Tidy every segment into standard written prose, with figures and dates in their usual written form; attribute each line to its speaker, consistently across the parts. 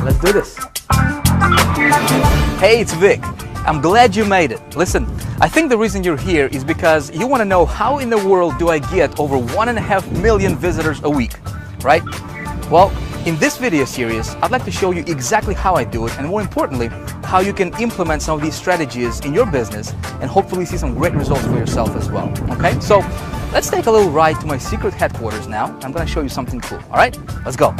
Speaker 1: let's do this. Hey, it's Vic. I'm glad you made it. Listen, I think the reason you're here is because you want to know how in the world do I get over 1.5 million visitors a week, right? Well, in this video series, I'd like to show you exactly how I do it, and more importantly, how you can implement some of these strategies in your business and hopefully see some great results for yourself as well, okay? So let's take a little ride to my secret headquarters now. I'm going to show you something cool, all right? Let's go.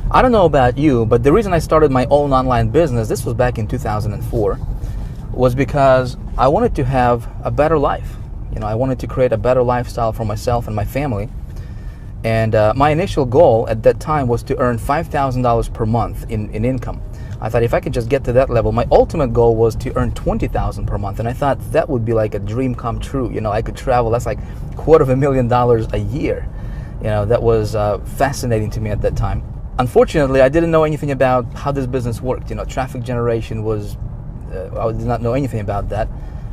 Speaker 1: I don't know about you, but the reason I started my own online business, this was back in 2004, was because I wanted to have a better life. You know, I wanted to create a better lifestyle for myself and my family. And my initial goal at that time was to earn $5,000 per month in income. I thought if I could just get to that level, my ultimate goal was to earn $20,000 per month. And I thought that would be like a dream come true. You know, I could travel, that's like $250,000 a year. You know, that was fascinating to me at that time. Unfortunately, I didn't know anything about how this business worked. You know, traffic generation was, I did not know anything about that.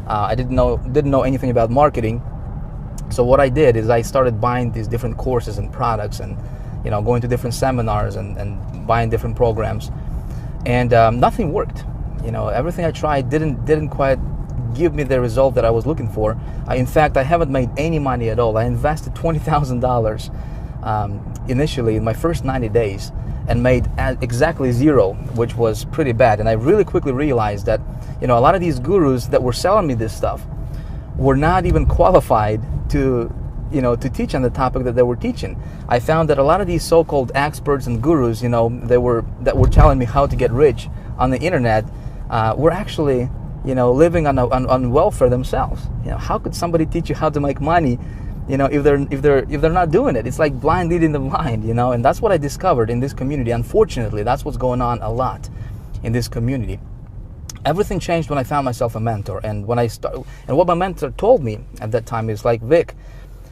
Speaker 1: I didn't know anything about marketing. So what I did is I started buying these different courses and products and, you know, going to different seminars and buying different programs. And nothing worked. You know, everything I tried didn't quite give me the result that I was looking for. In fact, I haven't made any money at all. I invested $20,000 initially in my first 90 days and made exactly zero, which was pretty bad. And I really quickly realized that, you know, a lot of these gurus that were selling me this stuff were not even qualified to, you know, to teach on the topic that they were teaching. I found that a lot of these so-called experts and gurus, you know, that were telling me how to get rich on the internet, were actually, you know, living on welfare themselves. You know, how could somebody teach you how to make money, you know, if they're not doing it? It's like blind leading the blind, you know. And that's what I discovered in this community. Unfortunately, that's what's going on a lot in this community. Everything changed when I found myself a mentor, and when I started, and what my mentor told me at that time is like, Vic,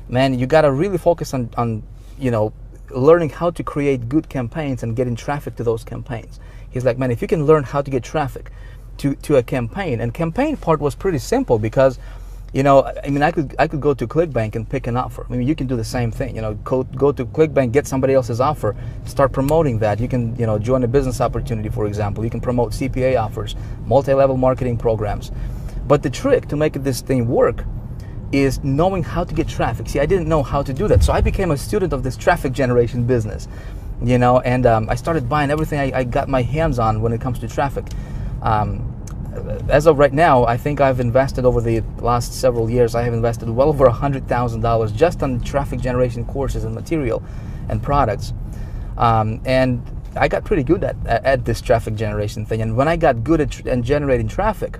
Speaker 1: man, you got to really focus on, you know, learning how to create good campaigns and getting traffic to those campaigns. He's like, man, if you can learn how to get traffic to a campaign, and campaign part was pretty simple because, you know, I mean, I could go to Clickbank and pick an offer. I mean, you can do the same thing. You know, go to Clickbank, get somebody else's offer, start promoting that. You can, you know, join a business opportunity, for example. You can promote CPA offers, multi-level marketing programs. But the trick to make this thing work is knowing how to get traffic. See, I didn't know how to do that, so I became a student of this traffic generation business. You know, and I started buying everything I got my hands on when it comes to traffic. As of right now, I think I've invested over the last several years, I have invested well over $100,000 just on traffic generation courses and material and products. And I got pretty good at this traffic generation thing. And when I got good at generating traffic,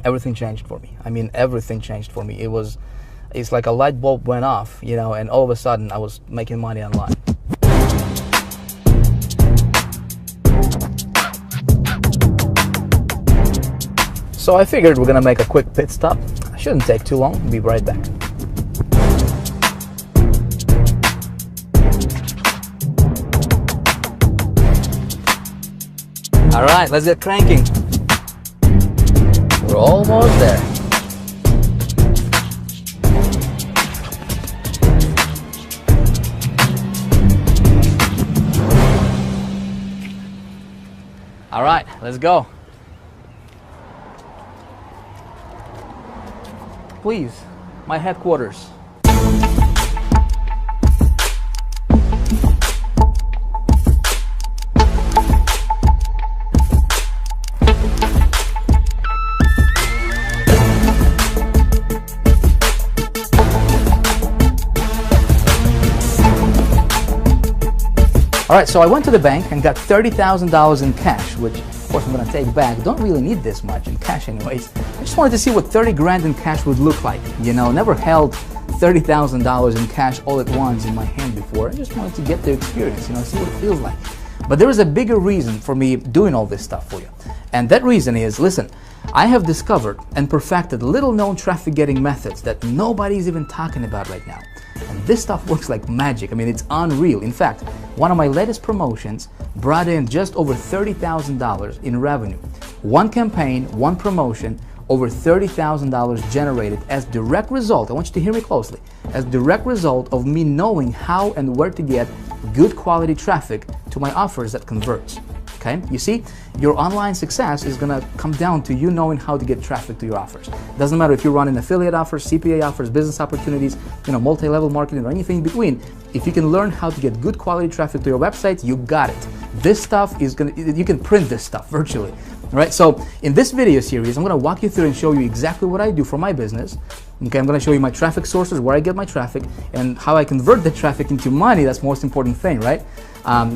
Speaker 1: everything changed for me. I mean, everything changed for me. It's like a light bulb went off, you know, and all of a sudden I was making money online. So I figured we're gonna make a quick pit stop. Shouldn't take too long. We'll be right back. All right, let's get cranking. We're almost there. All right, let's go. Please, my headquarters. All right, so I went to the bank and got $30,000 in cash, which of course I'm gonna take back. Don't really need this much in cash anyways. I just wanted to see what 30 grand in cash would look like. You know, never held $30,000 in cash all at once in my hand before. I just wanted to get the experience, you know, see what it feels like. But there is a bigger reason for me doing all this stuff for you. And that reason is, listen, I have discovered and perfected little known traffic getting methods that nobody's even talking about right now. And this stuff works like magic. I mean, it's unreal. In fact, one of my latest promotions brought in just over $30,000 in revenue. One campaign, one promotion, over $30,000 generated as direct result, I want you to hear me closely, as direct result of me knowing how and where to get good quality traffic to my offers that converts. Okay? You see, your online success is gonna come down to you knowing how to get traffic to your offers. Doesn't matter if you're running affiliate offers, CPA offers, business opportunities, multi-level marketing or anything in between. If you can learn how to get good quality traffic to your website, you got it. This stuff is you can print this stuff virtually. All right, so in this video series, I'm going to walk you through and show you exactly what I do for my business. Okay, I'm going to show you my traffic sources, where I get my traffic, and how I convert the traffic into money. That's the most important thing, right?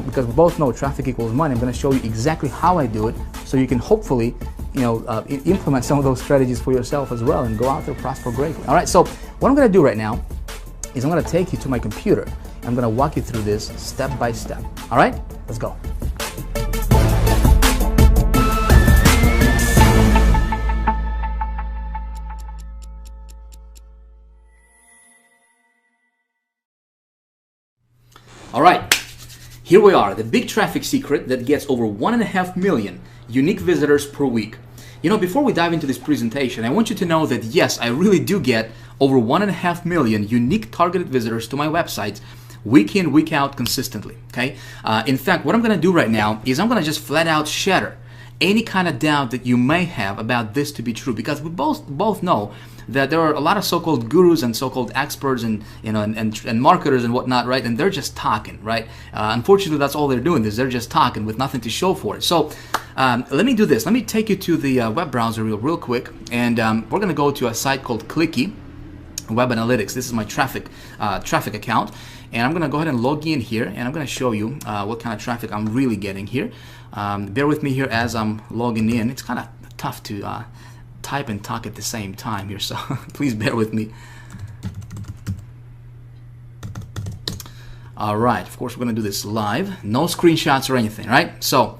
Speaker 1: Because we both know traffic equals money. I'm going to show you exactly how I do it, so you can hopefully, implement some of those strategies for yourself as well and go out there, prosper greatly. All right, so what I'm going to do right now is I'm going to take you to my computer. And I'm going to walk you through this step by step. All right, let's go. All right, here we are, the big traffic secret that gets over 1.5 million unique visitors per week. Before we dive into this presentation, I want you to know that yes, I really do get over 1.5 million unique targeted visitors to my website week in, week out consistently, okay? In fact, what I'm gonna do right now is I'm gonna just flat out shatter any kind of doubt that you may have about this to be true, because we both know that there are a lot of so-called gurus and so-called experts and marketers and whatnot, right? And they're just talking, right? Unfortunately, that's all they're doing, is they're just talking with nothing to show for it. So let me do this. Let me take you to the web browser real quick, and we're going to go to a site called Clicky Web Analytics. This is my traffic account, and I'm going to go ahead and log in here, and I'm going to show you what kind of traffic I'm really getting here. Bear with me here as I'm logging in. It's kind of tough to type and talk at the same time here, so please bear with me. All right, of course we're going to do this live, no screenshots or anything, right? So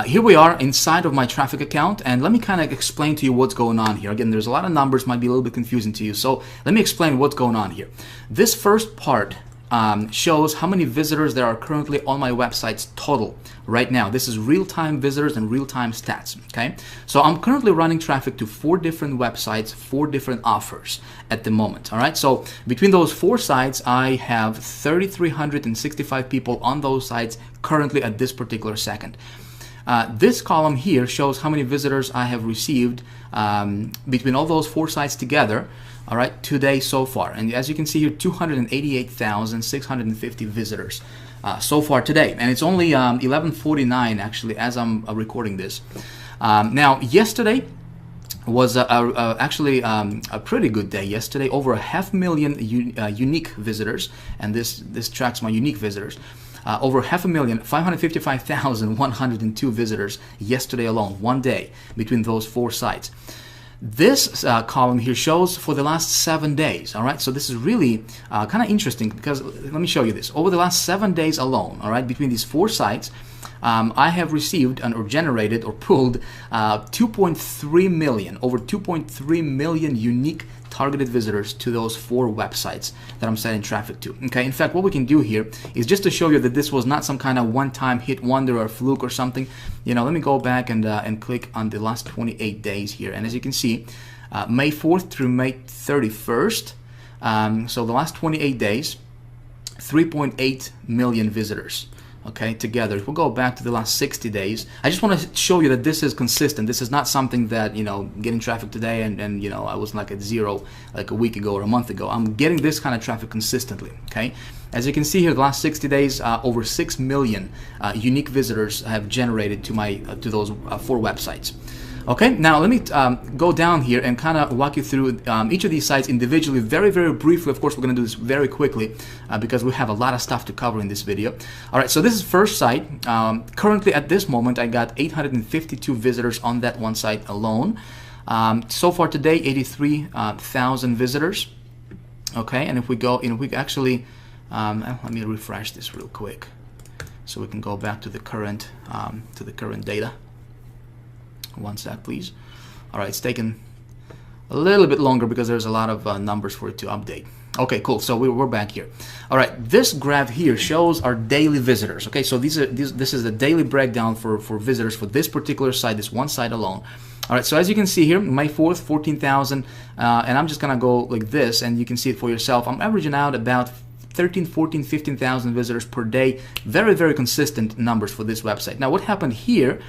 Speaker 1: here we are inside of my traffic account, and let me kind of explain to you what's going on here. Again, there's a lot of numbers, might be a little bit confusing to you, so let me explain what's going on here. This first part shows how many visitors there are currently on my websites total right now. This is real-time visitors and real-time stats, okay? So I'm currently running traffic to 4 different websites, 4 different offers at the moment, all right? So between those 4 sites, I have 3,365 people on those sites currently at this particular second. This column here shows how many visitors I have received between all those 4 sites together, all right, today so far. And as you can see here, 288,650 visitors so far today. And it's only 11:49 actually as I'm recording this. Now, yesterday was actually a pretty good day. Yesterday, over 500,000 unique visitors, and this tracks my unique visitors. Over 500,000, 555,102 visitors yesterday alone, one day between those 4 sites. This column here shows for the last 7 days, all right? So this is really kind of interesting, because let me show you this. Over the last 7 days alone, all right, between these 4 sites, I have received or generated or pulled 2.3 million, over 2.3 million unique targeted visitors to those 4 websites that I'm sending traffic to. Okay, in fact, what we can do here is just to show you that this was not some kind of one-time hit wonder or fluke or something. Let me go back and click on the last 28 days here, and as you can see, May 4th through May 31st, so the last 28 days, 3.8 million visitors. Okay, together. If we'll go back to the last 60 days, I just want to show you that this is consistent. This is not something that, getting traffic today and I was like at 0 like a week ago or a month ago. I'm getting this kind of traffic consistently, okay? As you can see here, the last 60 days, over 6 million unique visitors have generated to those 4 websites. Okay, now let me go down here and kind of walk you through each of these sites individually, very, very briefly. Of course, we're going to do this very quickly because we have a lot of stuff to cover in this video. All right, so this is first site. Currently, at this moment, I got 852 visitors on that one site alone. So far today, 83,000 visitors. Okay, and if we go, we actually, let me refresh this real quick so we can go back to the current data. One sec, please. All right, it's taken a little bit longer because there's a lot of numbers for it to update. Okay, cool. So we're back here. All right, this graph here shows our daily visitors. Okay, so this is the daily breakdown for visitors for this particular site, this one site alone. All right, so as you can see here, May 4th, 14,000, and I'm just gonna go like this, and you can see it for yourself. I'm averaging out about 13, 14, 15,000 visitors per day. Very, very consistent numbers for this website. Now, what happened here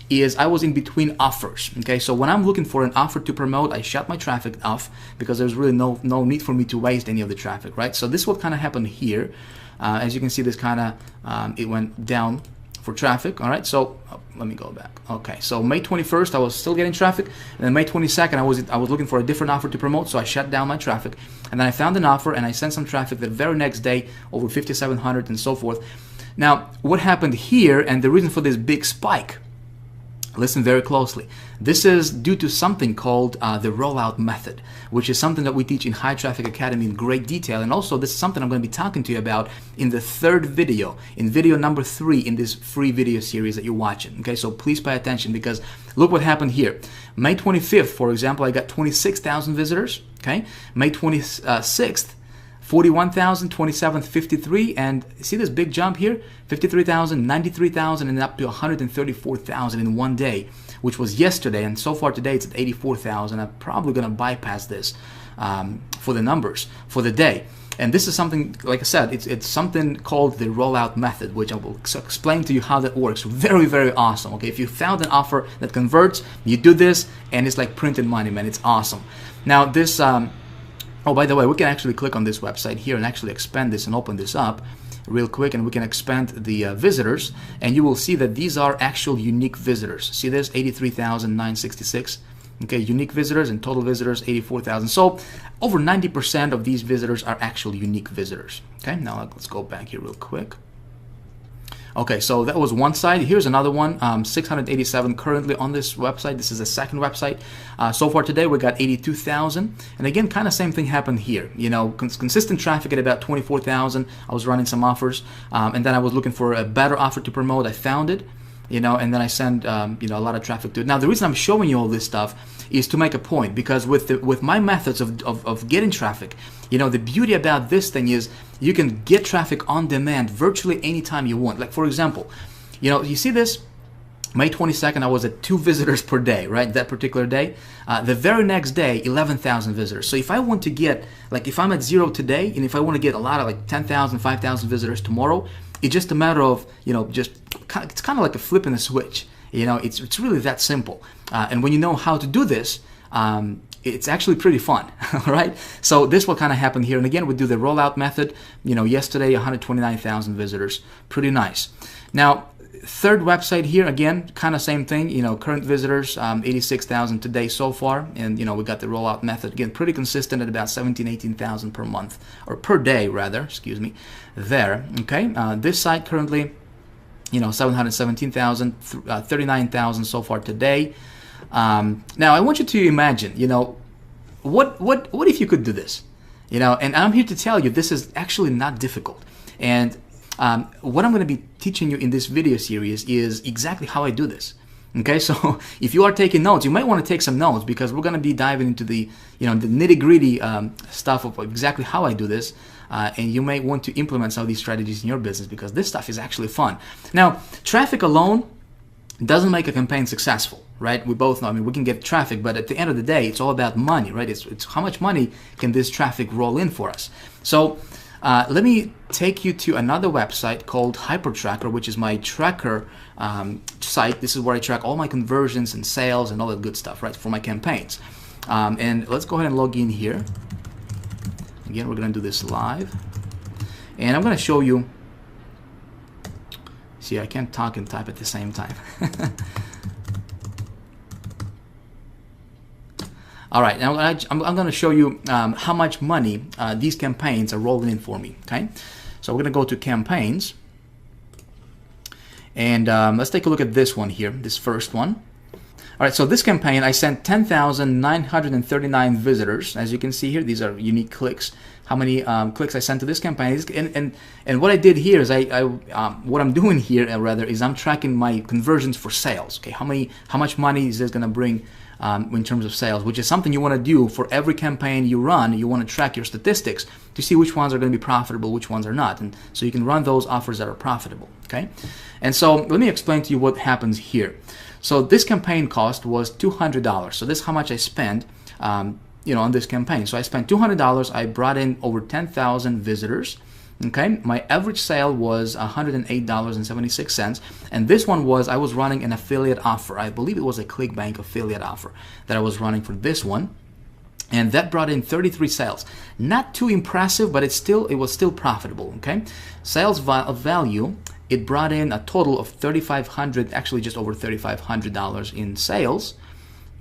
Speaker 1: is I was in between offers. Okay, so when I'm looking for an offer to promote, I shut my traffic off because there's really no need for me to waste any of the traffic, right? So this is what kind of happened here. As you can see, this kind of it went down for traffic. All right, so let me go back. Okay, so May 21st I was still getting traffic, and then May 22nd I was looking for a different offer to promote, so I shut down my traffic, and then I found an offer and I sent some traffic the very next day, over 5,700 and so forth. Now, what happened here, and the reason for this big spike, listen very closely. This is due to something called the rollout method, which is something that we teach in High Traffic Academy in great detail. And also, this is something I'm going to be talking to you about in the third video, in video number 3 in this free video series that you're watching. Okay, so please pay attention, because look what happened here. May 25th, for example, I got 26,000 visitors. Okay, May 26th, 41,000, 27th, 53, and see this big jump here? 53,000, 93,000, and up to 134,000 in one day, which was yesterday, and so far today it's at 84,000. I'm probably going to bypass this for the numbers for the day. And this is something, like I said, it's something called the rollout method, which I will explain to you how that works. Very, very awesome. Okay, if you found an offer that converts, you do this, and it's like printed money, man. It's awesome. Now this oh, by the way, we can actually click on this website here and actually expand this and open this up real quick, and we can expand the visitors, and you will see that these are actual unique visitors. See this? 83,966. Okay, unique visitors, and total visitors 84,000. So over 90% of these visitors are actual unique visitors. Okay, now let's go back here real quick. Okay, so that was one side. Here's another one, 687 currently on this website. This is the second website. So far today, we got 82,000. And again, kind of same thing happened here. You know, consistent traffic at about 24,000. I was running some offers, and then I was looking for a better offer to promote. I found it, you know, and then I send, you know, a lot of traffic to it. Now, the reason I'm showing you all this stuff is to make a point, because with my methods of getting traffic, you know, the beauty about this thing is you can get traffic on demand virtually anytime you want. Like, for example, you know, you see this? May 22nd, I was at 2 visitors per day, right? That particular day. The very next day, 11,000 visitors. So if I want to get, like, if I'm at 0 today, and if I want to get a lot of, like, 10,000, 5,000 visitors tomorrow, it's just a matter of, you know, just, it's kind of like a flip in a switch. You know, it's really that simple. And when you know how to do this, it's actually pretty fun, all right? So this will kind of happen here. And again, we do the rollout method. You know, yesterday, 129,000 visitors. Pretty nice. Now, third website here, again, kind of same thing. You know, current visitors, 86,000 today so far. And, you know, we got the rollout method. Again, pretty consistent at about 17,000, 18,000 per month, or per day, rather, excuse me, there, okay? This site currently, you know, 717,000, 39,000 so far today. Now, I want you to imagine, you know, what if you could do this? You know, and I'm here to tell you this is actually not difficult. And what I'm going to be teaching you in this video series is exactly how I do this. Okay, so if you are taking notes, you might want to take some notes, because we're going to be diving into the, you know, the nitty-gritty stuff of exactly how I do this. And you may want to implement some of these strategies in your business, because this stuff is actually fun. Now, traffic alone doesn't make a campaign successful, right? We both know, I mean, we can get traffic, but at the end of the day, it's all about money, right? It's how much money can this traffic roll in for us. So let me take you to another website called HyperTracker, which is my tracker site. This is where I track all my conversions and sales and all that good stuff, right, for my campaigns. And let's go ahead and log in here. Again, we're going to do this live. And I'm going to show you. See, I can't talk and type at the same time. All right, now I'm going to show you how much money these campaigns are rolling in for me, okay? So we're going to go to campaigns. And let's take a look at this one here, this first one. All right, so this campaign, I sent 10,939 visitors. As you can see here, these are unique clicks. How many clicks I sent to this campaign. And what I did here is what I'm doing here rather is I'm tracking my conversions for sales. Okay, how much money is this going to bring in terms of sales, which is something you want to do for every campaign you run. You want to track your statistics to see which ones are going to be profitable, which ones are not, and so you can run those offers that are profitable. Okay, and so let me explain to you what happens here. So this campaign cost was $200. So this is how much I spent, on this campaign. So I spent $200. I brought in over 10,000 visitors. Okay, my average sale was $108.76, and this one was, I was running an affiliate offer. I believe it was a Clickbank affiliate offer that I was running for this one, and that brought in 33 sales. Not too impressive, but it was still profitable. Okay, sales value, it brought in a total of $3,500, actually just over $3,500 in sales.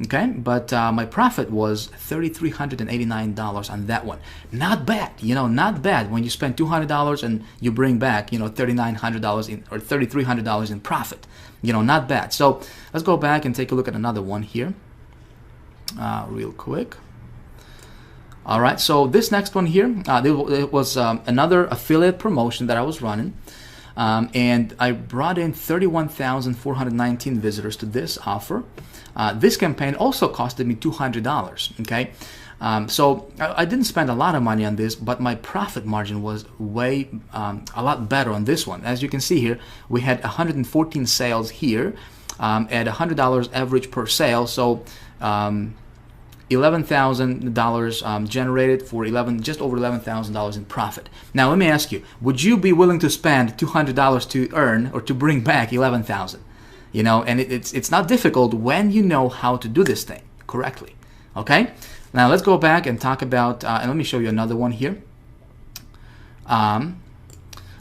Speaker 1: Okay, but my profit was $3,389 on that one. Not bad, not bad when you spend $200 and you bring back, $3,900 in or $3,300 in profit. Not bad. So let's go back and take a look at another one here, real quick. All right, so this next one here, it was another affiliate promotion that I was running. And I brought in 31,419 visitors to this offer. This campaign also costed me $200. Okay, so I didn't spend a lot of money on this, but my profit margin was way a lot better on this one. As you can see here, we had 114 sales here at $100 average per sale. So $11,000 generated for just over $11,000 in profit. Now let me ask you, would you be willing to spend $200 to earn or to bring back $11,000? And it's not difficult when you know how to do this thing correctly. Okay, now let's go back and talk about and let me show you another one here.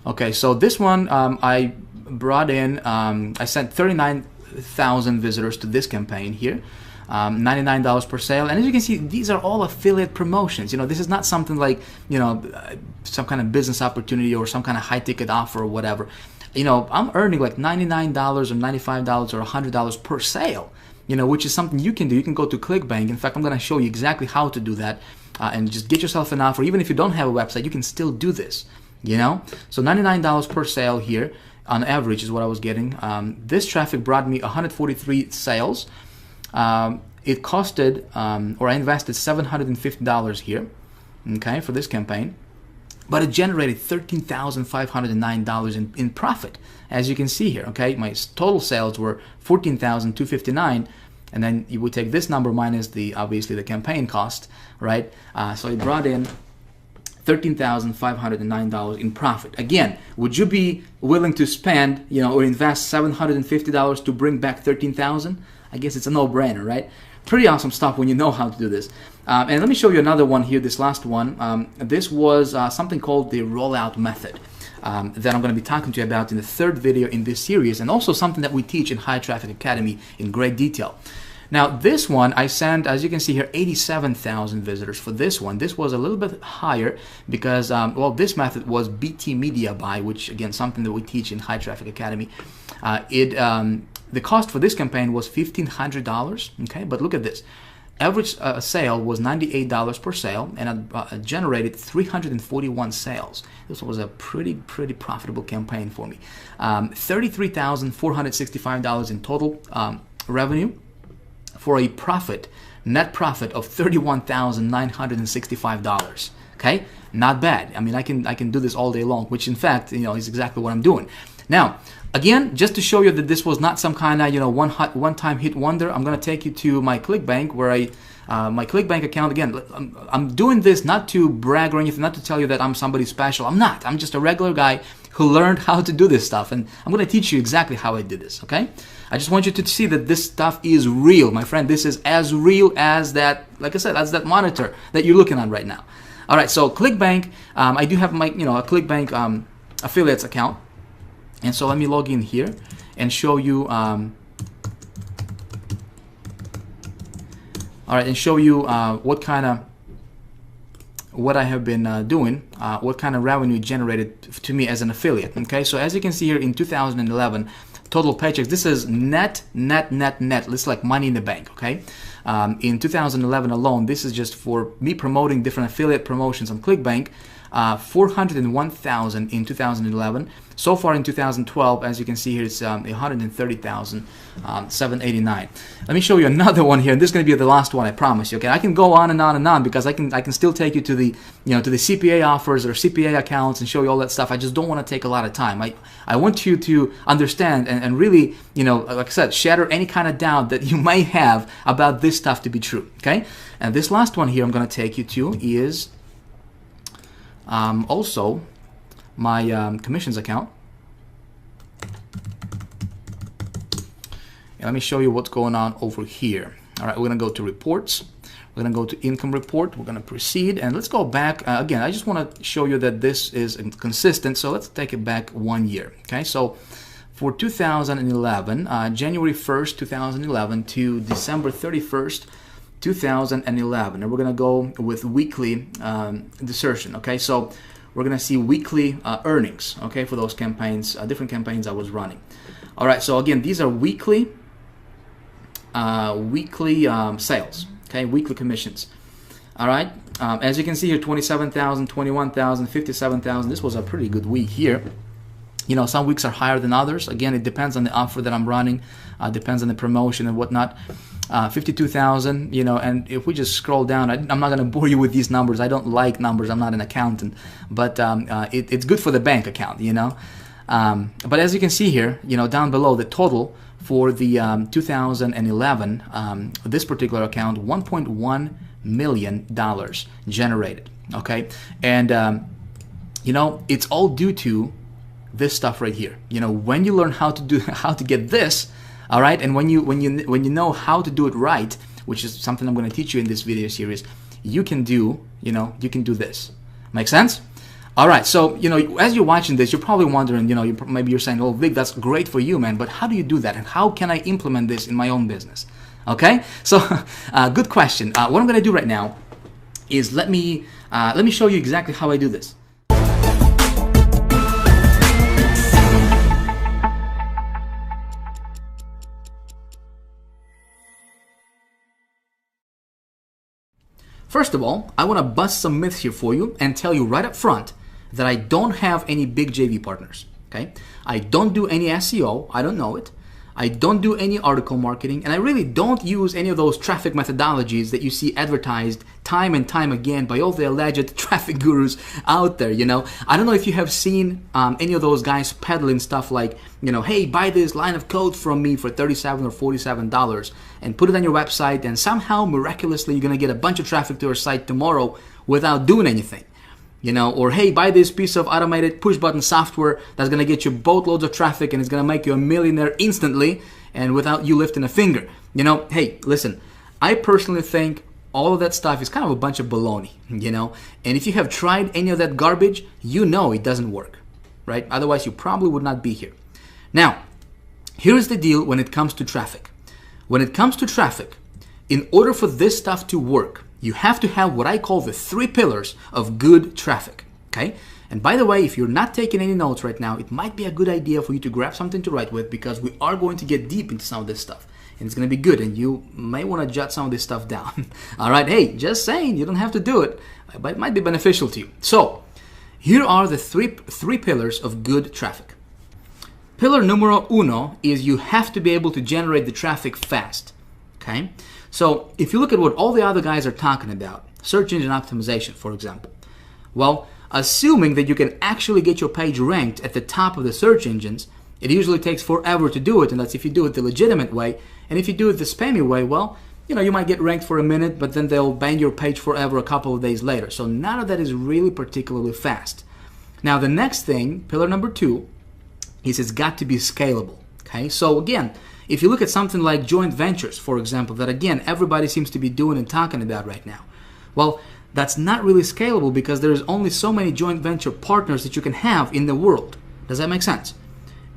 Speaker 1: Okay, so this one I brought in, I sent 39,000 visitors to this campaign here. $99 per sale, and as you can see, these are all affiliate promotions. This is not something like some kind of business opportunity or some kind of high ticket offer or whatever. I'm earning like $99 or $95 or $100 per sale, which is something you can do. You can go to Clickbank. In fact, I'm going to show you exactly how to do that and just get yourself an offer. Even if you don't have a website, you can still do this, So $99 per sale here on average is what I was getting. This traffic brought me 143 sales. It costed, or I invested $750 here, okay, for this campaign, but it generated $13,509 in profit, as you can see here. Okay, my total sales were $14,259, and then you would take this number minus obviously the campaign cost, right? So it brought in $13,509 in profit. Again, would you be willing to spend, or invest $750 to bring back $13,000? I guess it's a no-brainer, right? Pretty awesome stuff when you know how to do this. And let me show you another one here, this last one. This was something called the rollout method that I'm going to be talking to you about in the third video in this series, and also something that we teach in High Traffic Academy in great detail. Now, this one, I sent, as you can see here, 87,000 visitors for this one. This was a little bit higher because, this method was BT Media Buy, which, again, something that we teach in High Traffic Academy. The cost for this campaign was $1,500, okay? But look at this. Average sale was $98 per sale, and I generated 341 sales. This was a pretty profitable campaign for me. $33,465 in total revenue for a net profit of $31,965. Okay, not bad. I mean, I can do this all day long, which in fact, is exactly what I'm doing. Now, again, just to show you that this was not some kind of one-time hit wonder, I'm going to take you to my Clickbank, where my Clickbank account. Again, I'm doing this not to brag or anything, not to tell you that I'm somebody special. I'm not. I'm just a regular guy who learned how to do this stuff, and I'm going to teach you exactly how I did this. Okay? I just want you to see that this stuff is real, my friend. This is as real as that, like I said, as that monitor that you're looking at right now. All right. So Clickbank, I do have my a Clickbank affiliates account. And so let me log in here and show you, what I have been doing, what kind of revenue generated to me as an affiliate. Okay, so as you can see here, in 2011, total paychecks. This is net. This is like money in the bank, okay? In 2011 alone, this is just for me promoting different affiliate promotions on Clickbank. 401,000 in 2011. So far in 2012, as you can see here, it's 130,789. Let me show you another one here, and this is going to be the last one, I promise you. Okay, I can go on and on and on because I can still take you to the to the CPA offers or CPA accounts and show you all that stuff. I just don't want to take a lot of time. I want you to understand and really, like I said, shatter any kind of doubt that you may have about this stuff to be true. Okay, and this last one here I'm going to take you to is also my commissions account. And let me show you what's going on over here. All right, we're going to go to reports. We're going to go to income report. We're going to proceed, and let's go back again. I just want to show you that this is consistent, so let's take it back 1 year. Okay, so for 2011, January 1st 2011 to December 31st 2011, and we're going to go with weekly desertion. Okay, so we're going to see weekly earnings, okay, for those campaigns, different campaigns I was running. All right, so again, these are weekly sales, okay, weekly commissions. All right, as you can see here, 27,000, 21,000, 57,000. This was a pretty good week here. Some weeks are higher than others. Again, it depends on the offer that I'm running, depends on the promotion and whatnot. 52,000, and if we just scroll down, I'm not going to bore you with these numbers. I don't like numbers. I'm not an accountant, but it's good for the bank account, But as you can see here, down below, the total for the 2011, this particular account, $1.1 million generated, okay? And, it's all due to this stuff right here. When you learn how to get this, all right, and when you know how to do it right, which is something I'm going to teach you in this video series, you can do this. Make sense? All right, so as you're watching this, you're probably wondering, maybe you're saying, "Oh, Vic, that's great for you, man, but how do you do that, and how can I implement this in my own business?" Okay, so good question. What I'm going to do right now is let me show you exactly how I do this. First of all, I want to bust some myths here for you and tell you right up front that I don't have any big JV partners, okay? I don't do any SEO, I don't know it. I don't do any article marketing, and I really don't use any of those traffic methodologies that you see advertised time and time again by all the alleged traffic gurus out there, I don't know if you have seen any of those guys peddling stuff like, hey, buy this line of code from me for $37 or $47 and put it on your website, and somehow, miraculously, you're going to get a bunch of traffic to your site tomorrow without doing anything. Or hey, buy this piece of automated push button software that's going to get you boatloads of traffic and it's going to make you a millionaire instantly and without you lifting a finger. Hey, listen, I personally think all of that stuff is kind of a bunch of baloney, and if you have tried any of that garbage, it doesn't work, right? Otherwise, you probably would not be here. Now, here's the deal when it comes to traffic. When it comes to traffic, in order for this stuff to work, you have to have what I call the 3 pillars of good traffic, okay? And by the way, if you're not taking any notes right now, it might be a good idea for you to grab something to write with, because we are going to get deep into some of this stuff. And it's going to be good, and you may want to jot some of this stuff down. All right, hey, just saying, you don't have to do it, but it might be beneficial to you. So, here are the three pillars of good traffic. Pillar numero uno is you have to be able to generate the traffic fast, okay? So if you look at what all the other guys are talking about, search engine optimization, for example, well, assuming that you can actually get your page ranked at the top of the search engines, it usually takes forever to do it, and that's if you do it the legitimate way. And if you do it the spammy way, well, you might get ranked for a minute, but then they'll ban your page forever a couple of days later. So none of that is really particularly fast. Now the next thing, pillar number 2, is it's got to be scalable, okay? So again, if you look at something like joint ventures, for example, that again, everybody seems to be doing and talking about right now. Well, that's not really scalable because there's only so many joint venture partners that you can have in the world. Does that make sense?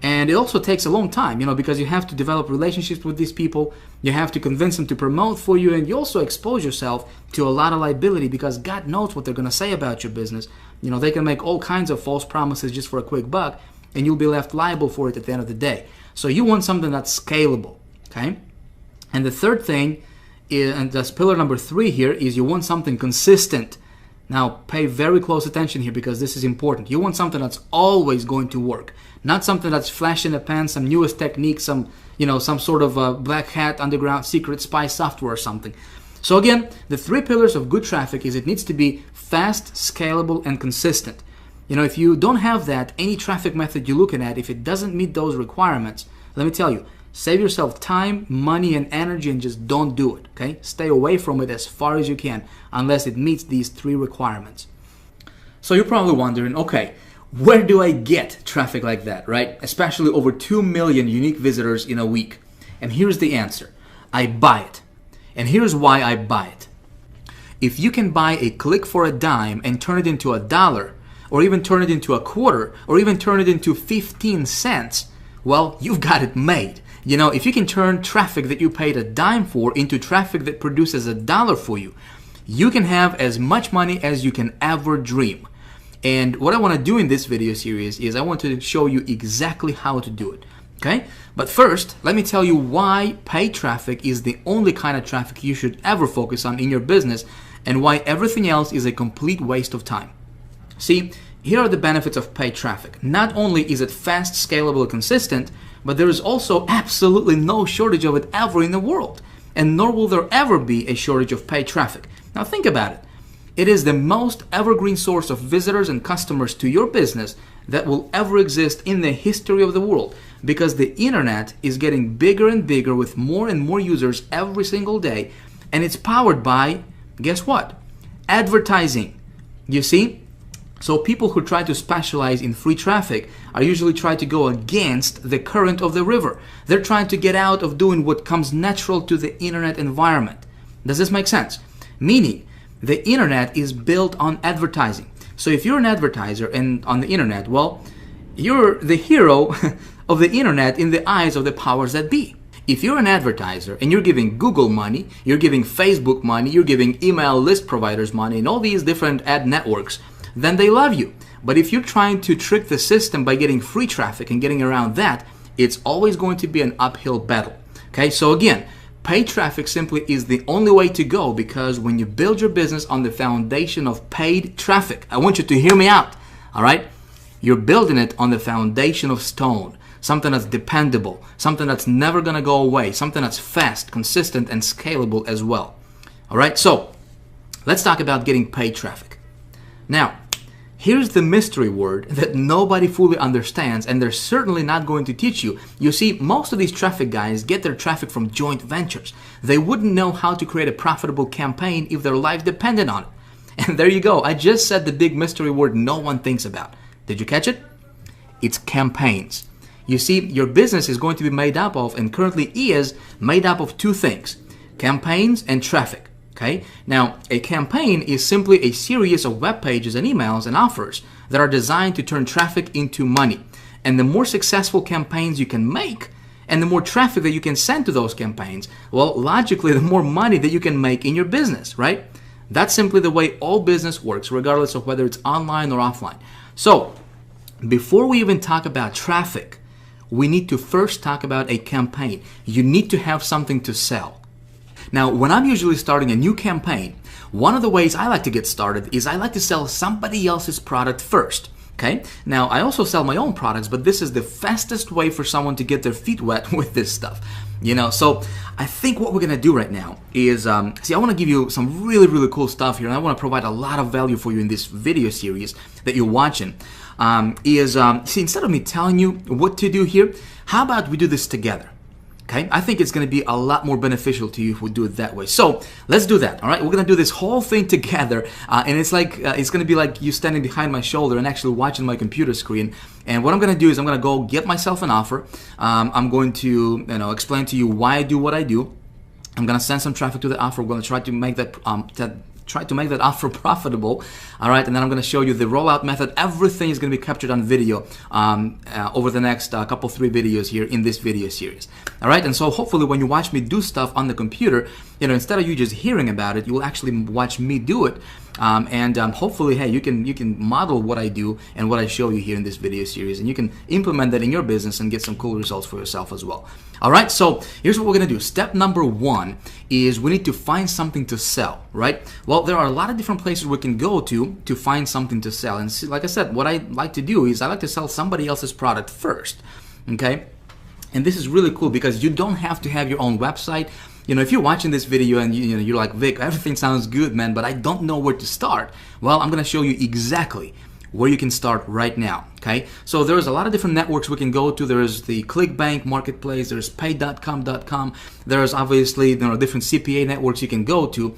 Speaker 1: And it also takes a long time, because you have to develop relationships with these people. You have to convince them to promote for you, and you also expose yourself to a lot of liability because God knows what they're going to say about your business. They can make all kinds of false promises just for a quick buck. and you'll be left liable for it at the end of the day. So you want something that's scalable, okay? And the third thing is, and that's pillar number 3 here, is you want something consistent. Now pay very close attention here because this is important. You want something that's always going to work, not something that's flash in the pan, some newest technique, some sort of black hat underground secret spy software or something. So again, the 3 pillars of good traffic is it needs to be fast, scalable, and consistent. If you don't have that, any traffic method you're looking at, if it doesn't meet those requirements, let me tell you, save yourself time, money, and energy and just don't do it, okay? Stay away from it as far as you can unless it meets these 3 requirements. So you're probably wondering, okay, where do I get traffic like that, right? Especially over 2 million unique visitors in a week. And here's the answer. I buy it. And here's why I buy it. If you can buy a click for a dime and turn it into $1, or even turn it into a quarter, or even turn it into 15 cents, well, you've got it made. If you can turn traffic that you paid a dime for into traffic that produces $1 for you, you can have as much money as you can ever dream. And what I want to do in this video series is I want to show you exactly how to do it. Okay? But first, let me tell you why paid traffic is the only kind of traffic you should ever focus on in your business and why everything else is a complete waste of time. See, here are the benefits of paid traffic. Not only is it fast, scalable, and consistent, but there is also absolutely no shortage of it ever in the world. And nor will there ever be a shortage of paid traffic. Now think about it. It is the most evergreen source of visitors and customers to your business that will ever exist in the history of the world, because the internet is getting bigger and bigger with more and more users every single day, and it's powered by, guess what? Advertising. You see? So people who try to specialize in free traffic are usually trying to go against the current of the river. They're trying to get out of doing what comes natural to the internet environment. Does this make sense? Meaning, the internet is built on advertising. So if you're an advertiser and on the internet, well, you're the hero of the internet in the eyes of the powers that be. If you're an advertiser and you're giving Google money, you're giving Facebook money, you're giving email list providers money and all these different ad networks, then they love you. But if you're trying to trick the system by getting free traffic and getting around that, it's always going to be an uphill battle. Okay, so again, paid traffic simply is the only way to go, because when you build your business on the foundation of paid traffic, I want you to hear me out, all right? You're building it on the foundation of stone, something that's dependable, something that's never gonna go away, something that's fast, consistent, and scalable as well. All right, so let's talk about getting paid traffic. Now, here's the mystery word that nobody fully understands, and they're certainly not going to teach you. You see, most of these traffic guys get their traffic from joint ventures. They wouldn't know how to create a profitable campaign if their life depended on it. And there you go. I just said the big mystery word no one thinks about. Did you catch it? It's campaigns. You see, your business is going to be made up of, and currently is, made up of 2 things: campaigns and traffic. Okay? Now, a campaign is simply a series of web pages and emails and offers that are designed to turn traffic into money. And the more successful campaigns you can make, and the more traffic that you can send to those campaigns, well, logically, the more money that you can make in your business, right? That's simply the way all business works, regardless of whether it's online or offline. So, before we even talk about traffic, we need to first talk about a campaign. You need to have something to sell. Now, when I'm usually starting a new campaign, one of the ways I like to get started is I like to sell somebody else's product first. Okay? Now, I also sell my own products, but this is the fastest way for someone to get their feet wet with this stuff. So I think what we're going to do right now is, I want to give you some really, really cool stuff here, and I want to provide a lot of value for you in this video series that you're watching. Instead of me telling you what to do here, how about we do this together? Okay, I think it's going to be a lot more beneficial to you if we do it that way. So let's do that. All right, we're going to do this whole thing together, and it's like it's going to be like you standing behind my shoulder and actually watching my computer screen. And what I'm going to do is I'm going to go get myself an offer. I'm going to explain to you why I do what I do. I'm going to send some traffic to the offer. We're going to try to make that offer profitable, all right? And then I'm going to show you the rollout method. Everything is going to be captured on video over the next 3 videos here in this video series, all right? And so hopefully when you watch me do stuff on the computer, instead of you just hearing about it, you will actually watch me do it, Hopefully, hey, you can model what I do and what I show you here in this video series, and you can implement that in your business and get some cool results for yourself as well. All right, so here's what we're gonna do. Step number one is we need to find something to sell, right? Well, there are a lot of different places we can go to find something to sell. And see, like I said, what I like to do is I like to sell somebody else's product first, okay? And this is really cool because you don't have to have your own website. You know, if you're watching this video and you're like, Vic, everything sounds good, man, but I don't know where to start. Well, I'm gonna show you exactly where you can start right now, okay? So there's a lot of different networks we can go to. There's the Clickbank marketplace, there's pay.com.com, there's obviously different CPA networks you can go to.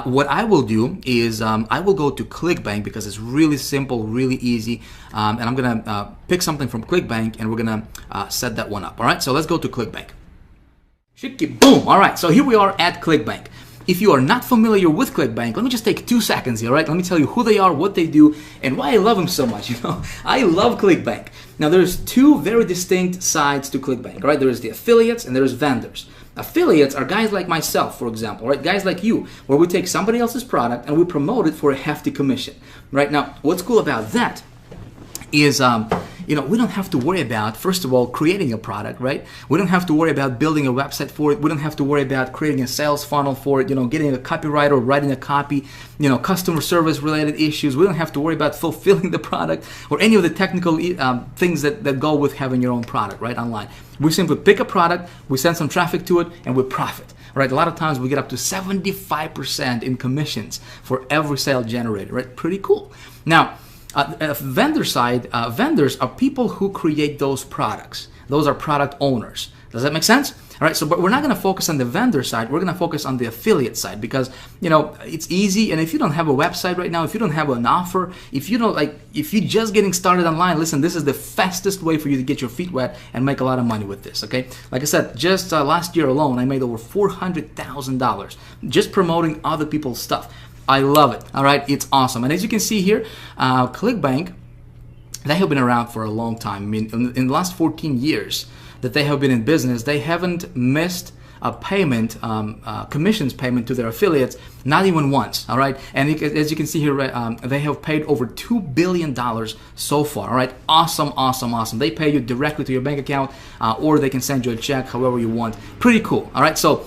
Speaker 1: What I will do is I will go to Clickbank because it's really simple, really easy, and I'm gonna pick something from Clickbank and we're gonna set that one up, all right? So let's go to Clickbank. Shiki boom, all right, so here we are at Clickbank. If you are not familiar with Clickbank, let me just take 2 seconds here, right? Let me tell you who they are, what they do, and why I love them so much. I love Clickbank. Now, there's 2 very distinct sides to Clickbank, right? There's the affiliates and there's vendors. Affiliates are guys like myself, for example, right? Guys like you, where we take somebody else's product and we promote it for a hefty commission, right? Now, what's cool about that is, we don't have to worry about, first of all, creating a product, right? We don't have to worry about building a website for it. We don't have to worry about creating a sales funnel for it, getting a copywriter, writing a copy, customer service related issues. We don't have to worry about fulfilling the product or any of the technical things that go with having your own product, right, online. We simply pick a product, we send some traffic to it, and we profit, right? A lot of times we get up to 75% in commissions for every sale generated, right? Pretty cool. Now, vendor side, vendors are people who create those products. Those are product owners. Does that make sense? All right, so but we're not going to focus on the vendor side. We're going to focus on the affiliate side because, it's easy. And if you don't have a website right now, if you don't have an offer, if you're just getting started online, listen, this is the fastest way for you to get your feet wet and make a lot of money with this, okay? Like I said, just last year alone, I made over $400,000 just promoting other people's stuff. I love it, all right? It's awesome. And as you can see here, Clickbank, they have been around for a long time. I mean, in the last 14 years that they have been in business, they haven't missed a payment, commissions payment to their affiliates, not even once, all right? And as you can see here, they have paid over $2 billion so far, all right? Awesome, awesome, awesome. They pay you directly to your bank account, or they can send you a check however you want. Pretty cool, all right? So,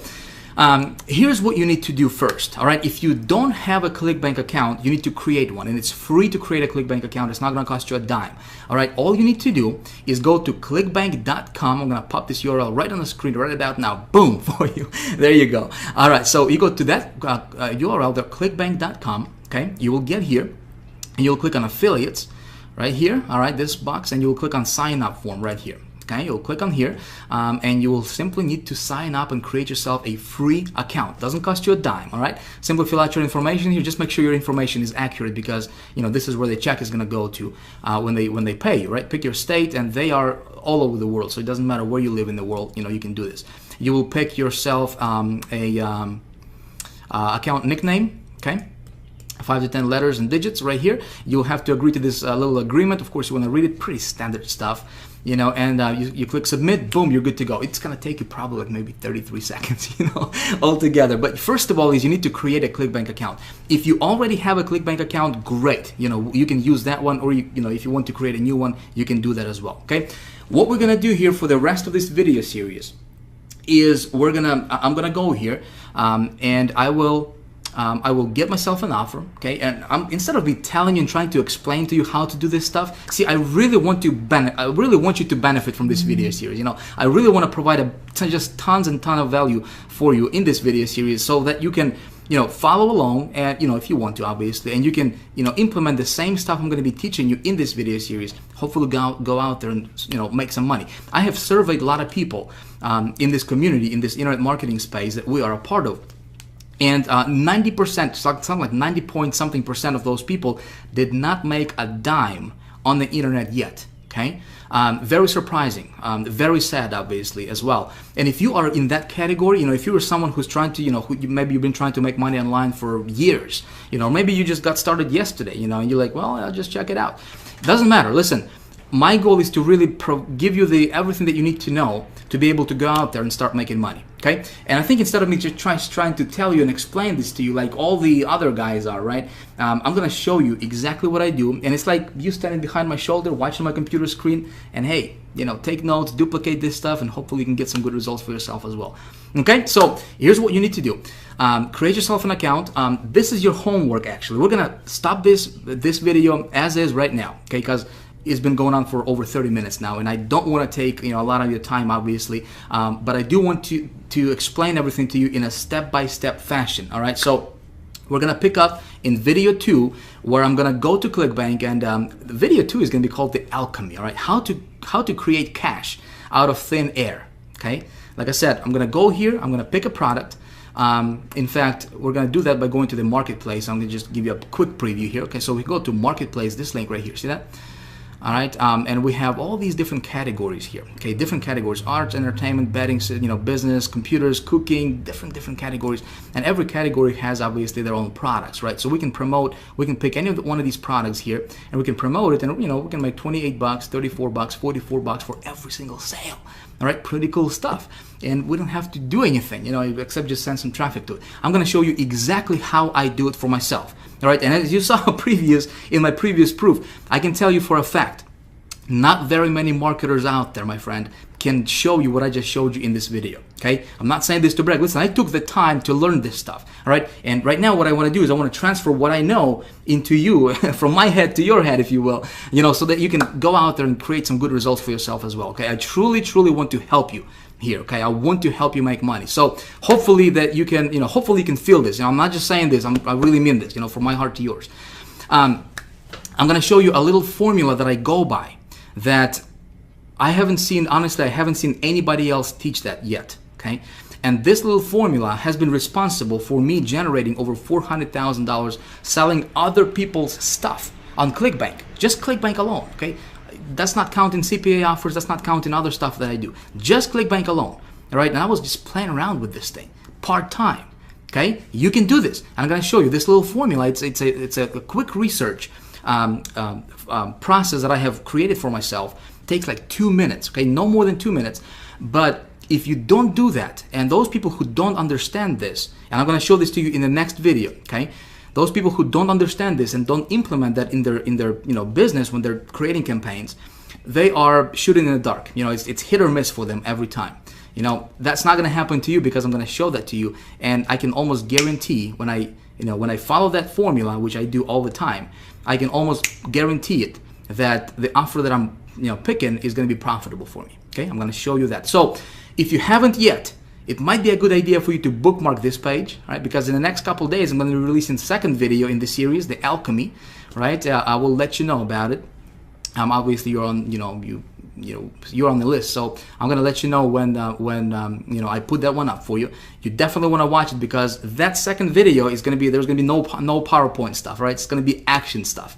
Speaker 1: here's what you need to do first, all right? If you don't have a Clickbank account, you need to create one, and it's free to create a Clickbank account. It's not gonna cost you a dime, all right? All you need to do is go to clickbank.com. I'm gonna pop this URL right on the screen right about now, boom, for you. There you go. All right, so you go to that URL, the clickbank.com, okay? You will get here, and you'll click on affiliates right here, all right, this box, and you'll click on sign up form right here. Okay, you'll click on here and you will simply need to sign up and create yourself a free account. Doesn't cost you a dime, all right? Simply fill out your information here. Just make sure your information is accurate because, this is where the check is going to go to when they pay you, right? Pick your state, and they are all over the world, so it doesn't matter where you live in the world, you can do this. You will pick yourself a account nickname, okay? 5 to 10 letters and digits right here. You'll have to agree to this little agreement. Of course, you want to read it. Pretty standard stuff, and you click submit, boom, you're good to go. It's going to take you probably like maybe 33 seconds, altogether. But first of all is you need to create a Clickbank account. If you already have a Clickbank account, great. You can use that one, or if you want to create a new one, you can do that as well, okay? What we're going to do here for the rest of this video series is I'm going to go here and I will get myself an offer, okay? And instead of me telling you and trying to explain to you how to do this stuff, see, I really want you to benefit from this video series. I really want to provide just tons and tons of value for you in this video series so that you can, follow along, and if you want to, obviously, and you can, implement the same stuff I'm going to be teaching you in this video series. Hopefully, go out there and make some money. I have surveyed a lot of people in this community, in this internet marketing space that we are a part of. And 90%, something like 90 point something percent of those people did not make a dime on the internet yet, okay? Very surprising, very sad, obviously, as well. And if you are in that category, if you are someone who's trying to, maybe you've been trying to make money online for years, maybe you just got started yesterday, and you're like, well, I'll just check it out. Doesn't matter, listen. My goal is to really give you everything that you need to know to be able to go out there and start making money, okay? Okay, and I think instead of me just trying to tell you and explain this to you like all the other guys are, right? I'm gonna show you exactly what I do, and it's like you standing behind my shoulder, watching my computer screen, and hey, you know, take notes, duplicate this stuff, and hopefully you can get some good results for yourself as well. Okay, so here's what you need to do: create yourself an account. This is your homework. Actually, we're gonna stop this video as is right now, okay? Because it's been going on for over 30 minutes now, and I don't want to take, you know, a lot of your time, obviously, but I do want to explain everything to you in a step-by-step fashion. All right, so we're gonna pick up in video 2, where I'm gonna go to Clickbank, and the video 2 is gonna be called the alchemy. All right, how to create cash out of thin air. Okay, like I said, I'm gonna go here, I'm gonna pick a product. In fact, we're gonna do that by going to the marketplace. I'm gonna just give you a quick preview here. Okay, so we go to marketplace, this link right here, see that? All right, and we have all these different categories here. Okay, different categories: arts, entertainment, betting, you know, business, computers, cooking, different categories. And every category has obviously their own products, right? So we can promote, we can pick any one of these products here, and we can promote it, and you know, we can make 28 bucks, 34 bucks, 44 bucks for every single sale. All right, pretty cool stuff. And we don't have to do anything, you know, except just send some traffic to it. I'm gonna show you exactly how I do it for myself. All right, and as you saw in my previous proof, I can tell you for a fact, not very many marketers out there, my friend, can show you what I just showed you in this video. Okay, I'm not saying this to brag. Listen, I took the time to learn this stuff. All right, and right now what I want to do is I want to transfer what I know into you, from my head to your head, if you will, you know, so that you can go out there and create some good results for yourself as well. Okay, I truly want to help you here. Okay, I want to help you make money. So hopefully that you can, you know, hopefully you can feel this. You know, I'm not just saying this. I really mean this. You know, from my heart to yours. I'm going to show you a little formula that I go by that I haven't seen. Honestly, I haven't seen anybody else teach that yet. Okay, and this little formula has been responsible for me generating over $400,000 selling other people's stuff on Clickbank. Just Clickbank alone. Okay. That's not counting CPA offers, that's not counting other stuff that I do. Just Clickbank alone, all right? And I was just playing around with this thing, part-time, okay? You can do this. And I'm gonna show you this little formula. It's a quick research process that I have created for myself. It takes like 2 minutes, okay? No more than 2 minutes. But if you don't do that, and those people who don't understand this, and I'm gonna show this to you in the next video, okay? Those people who don't understand this and don't implement that in their you know, business when they're creating campaigns, they are shooting in the dark. You know, it's hit or miss for them every time. You know, that's not going to happen to you because I'm going to show that to you, and I can almost guarantee when I follow that formula, which I do all the time, I can almost guarantee it that the offer that I'm, you know, picking is going to be profitable for me. Okay, I'm going to show you that. So if you haven't yet, it might be a good idea for you to bookmark this page, right? Because in the next couple of days, I'm going to be releasing the second video in the series, the alchemy, right? I will let you know about it. Obviously, you're on, you know, you're on the list, so I'm going to let you know when you know, I put that one up for you. You definitely want to watch it because that second video is going to be, there's going to be no PowerPoint stuff, right? It's going to be action stuff.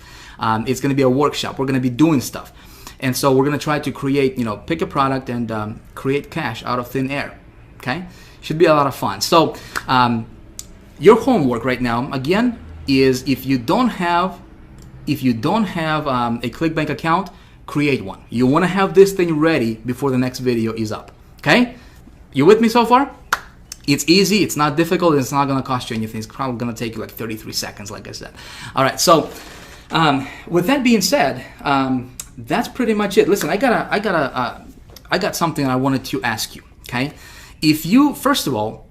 Speaker 1: It's going to be a workshop. We're going to be doing stuff, and so we're going to try to create, you know, pick a product and create cash out of thin air. Okay, should be a lot of fun. So your homework right now, again, is if you don't have a Clickbank account, create one. You want to have this thing ready before the next video is up. Okay, you with me so far? It's easy, it's not difficult, and it's not going to cost you anything. It's probably going to take you like 33 seconds, like I said. All right, so with that being said, that's pretty much it. Listen, I got something I wanted to ask you. Okay. If you, first of all,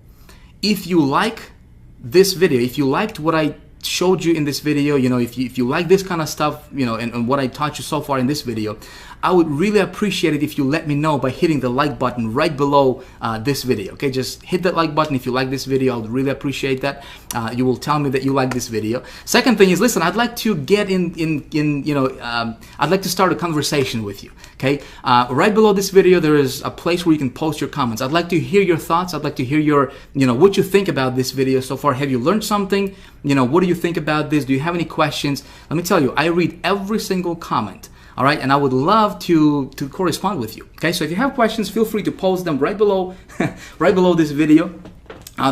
Speaker 1: if you like this video, if you liked what I showed you in this video, you know, if you like this kind of stuff, you know, and what I taught you so far in this video, I would really appreciate it if you let me know by hitting the like button right below this video. Okay, just hit that like button if you like this video. I would really appreciate that. You will tell me that you like this video. Second thing is, listen, I'd like to get in you know, I'd like to start a conversation with you. Okay, right below this video there is a place where you can post your comments. I'd like to hear your thoughts. I'd like to hear your, you know, what you think about this video so far. Have you learned something? You know, what do you think about this? Do you have any questions? Let me tell you, I read every single comment. All right, and I would love to correspond with you. Okay, so if you have questions, feel free to post them right below, right below this video.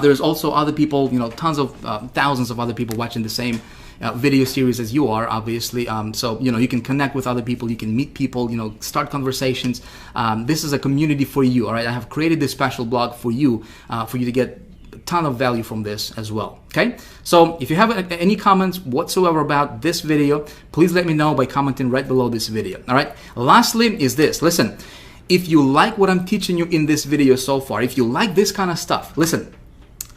Speaker 1: There's also other people, you know, tons of thousands of other people watching the same, video series as you are, obviously. So, you know, you can connect with other people, you can meet people, you know, start conversations. This is a community for you, all right? I have created this special blog for you to get a ton of value from this as well, okay? So if you have any comments whatsoever about this video, please let me know by commenting right below this video, all right? Lastly is this, listen, if you like what I'm teaching you in this video so far, if you like this kind of stuff, listen,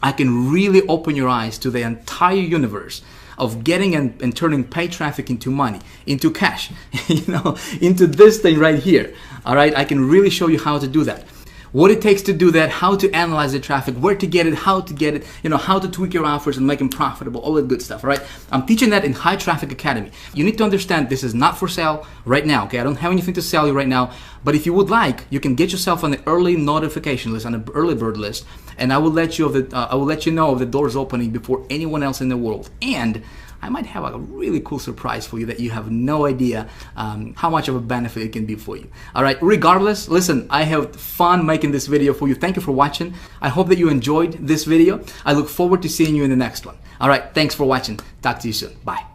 Speaker 1: I can really open your eyes to the entire universe of getting and turning paid traffic into money, into cash, you know, into this thing right here, all right? I can really show you how to do that. What it takes to do that, how to analyze the traffic, where to get it, how to get it, you know, how to tweak your offers and make them profitable, all that good stuff, all right? I'm teaching that in High Traffic Academy. You need to understand this is not for sale right now, okay? I don't have anything to sell you right now, but if you would like, you can get yourself on the early notification list, on the early bird list, and I will let you know of the doors opening before anyone else in the world. And I might have a really cool surprise for you that you have no idea how much of a benefit it can be for you. All right, regardless, listen, I have fun making this video for you. Thank you for watching. I hope that you enjoyed this video. I look forward to seeing you in the next one. All right, thanks for watching. Talk to you soon. Bye.